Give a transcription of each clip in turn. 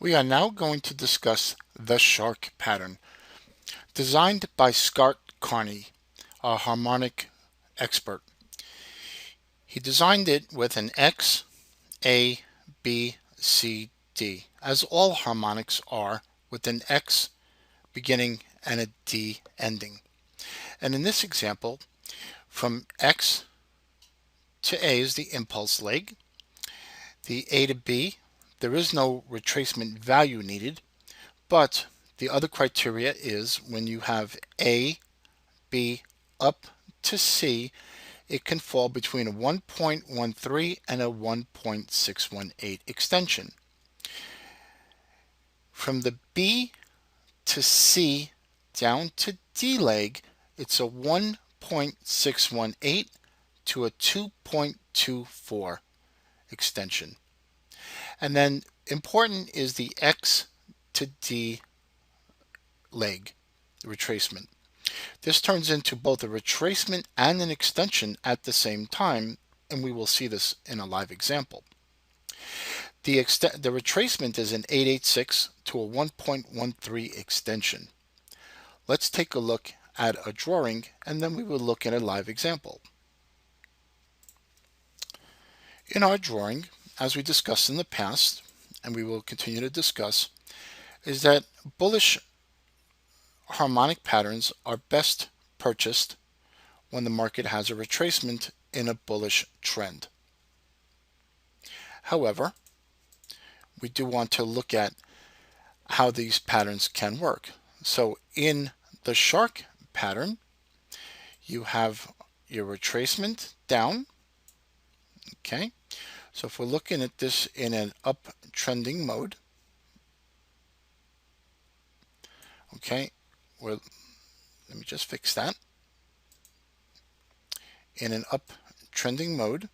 We are now going to discuss the shark pattern, designed by Scott Carney, a harmonic expert. He designed it with an X, A, B, C, D, as all harmonics are, with an X beginning and a D ending. And in this example, from X to A is the impulse leg. The A to B, there is no retracement value needed, but the other criteria is when you have A, B up to C, it can fall between a 1.13 and a 1.618 extension. From the B to C down to D leg, it's a 1.618 to a 2.24 extension. And then important is the X to D leg, the retracement. This turns into both a retracement and an extension at the same time, and we will see this in a live example. The retracement is an 886 to a 1.13 extension. Let's take a look at a drawing, and then we will look at a live example. In our drawing, as we discussed in the past, and we will continue to discuss, is that bullish harmonic patterns are best purchased when the market has a retracement in a bullish trend. However, we do want to look at how these patterns can work. So in the shark pattern, you have your retracement down. Okay, so if we're looking at this in an uptrending mode, okay, let me just fix that. In an uptrending mode,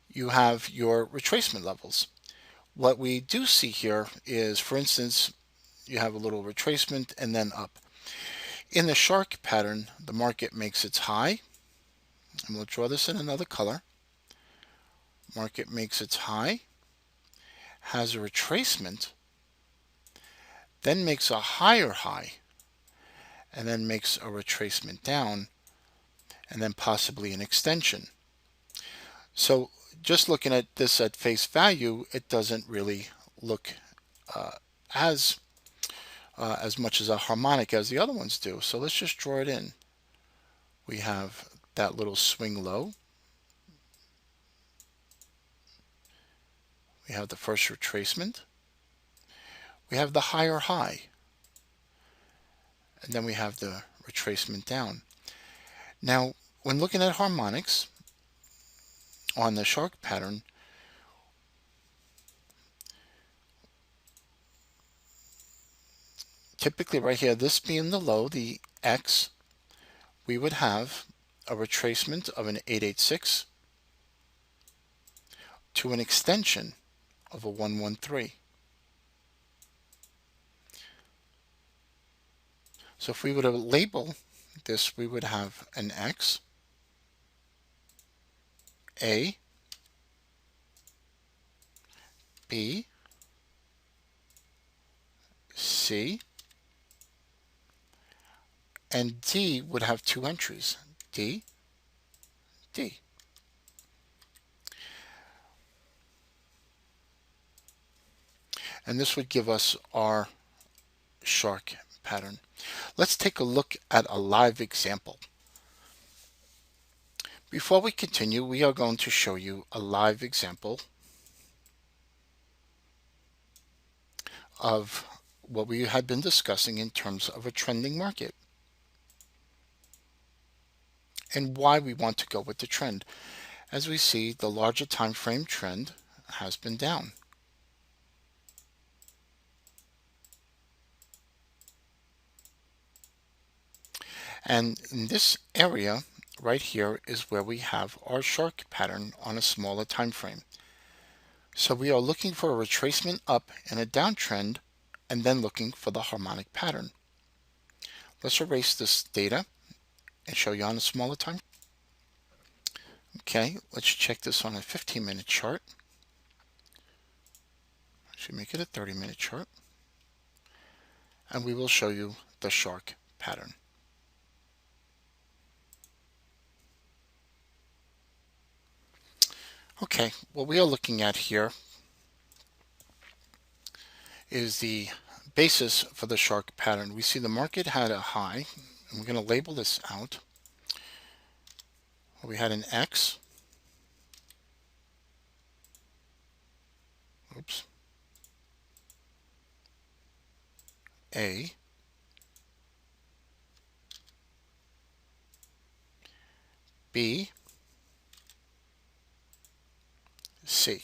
you have your retracement levels. What we do see here is, for instance, you have a little retracement and then up. In the shark pattern, the market makes its high, and we'll draw this in another color. Market makes its high, has a retracement, then makes a higher high, and then makes a retracement down, and then possibly an extension. So just looking at this at face value, it doesn't really look as much as a harmonic as the other ones do. So let's just draw it in. We have that little swing low. We have the first retracement. We have the higher high. And then we have the retracement down. Now, when looking at harmonics on the shark pattern, typically right here, this being the low, the X, we would have a retracement of an 886 to an extension of a 113. So if we were to label this, we would have an X, A, B, C, and D would have two entries, D, D. And this would give us our shark pattern. Let's take a look at a live example. Before we continue, we are going to show you a live example of what we had been discussing in terms of a trending market and why we want to go with the trend. As we see, the larger time frame trend has been down. And in this area right here is where we have our shark pattern on a smaller time frame. So we are looking for a retracement up and a downtrend, and then looking for the harmonic pattern. Let's erase this data and show you on a smaller time. Okay, let's check this on a 15-minute chart. Actually, make it a 30-minute chart, and we will show you the shark pattern. Okay, what we are looking at here is the basis for the shark pattern. We see the market had a high, and we're going to label this out. We had an X. Oops. A. B. C.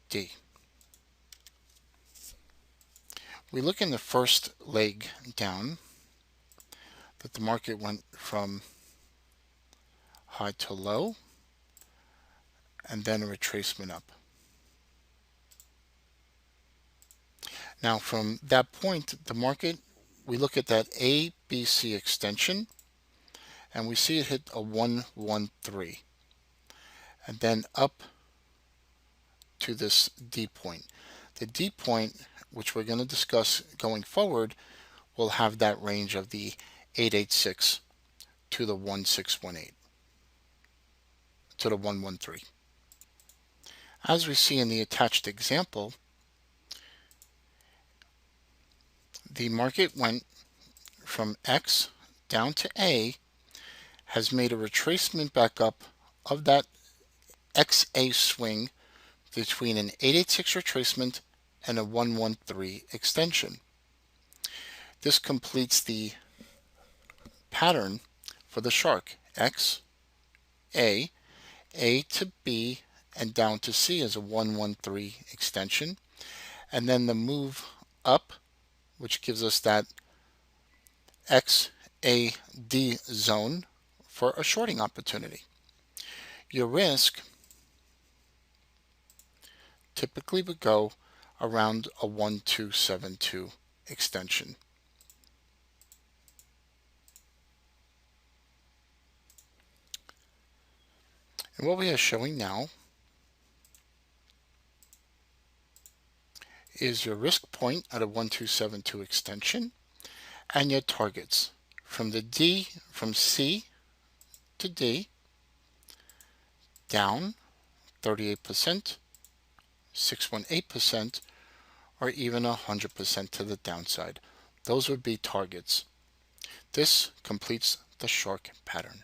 D. We look in the first leg down that the market went from high to low and then a retracement up. Now from that point, the market, we look at that ABC extension and we see it hit a 113 and then up to this D point. The D point, which we're going to discuss going forward, will have that range of the 886 to the 1618 to the 113. As we see in the attached example, the market went from X down to A, has made a retracement back up of that XA swing between an 886 retracement and a 113 extension. This completes the pattern for the shark. X, A to B, and down to C is a 113 extension. And then the move up, which gives us that XAD zone for a shorting opportunity. Your risk typically would go around a 1272 extension. And what we are showing now is your risk point at a 1272 extension and your targets from C to D, down 38%, 618%, or even 100% to the downside. Those would be targets. This completes the shark pattern.